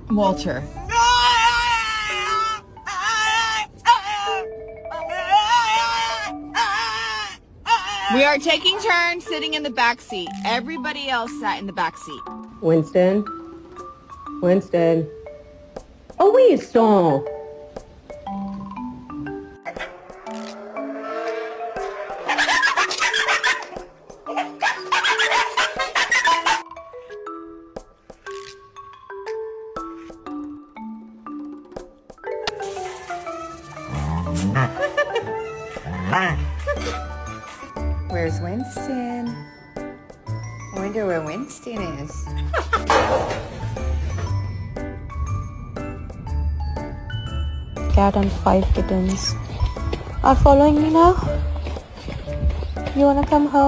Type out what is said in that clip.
Walter. We are taking turns sitting in the back seat. Everybody else sat in the back seat. Winston? Winston? Oh, Winston! Where's Winston? I wonder where Winston is. Cat and 5 kittens are following me now. You wanna come home?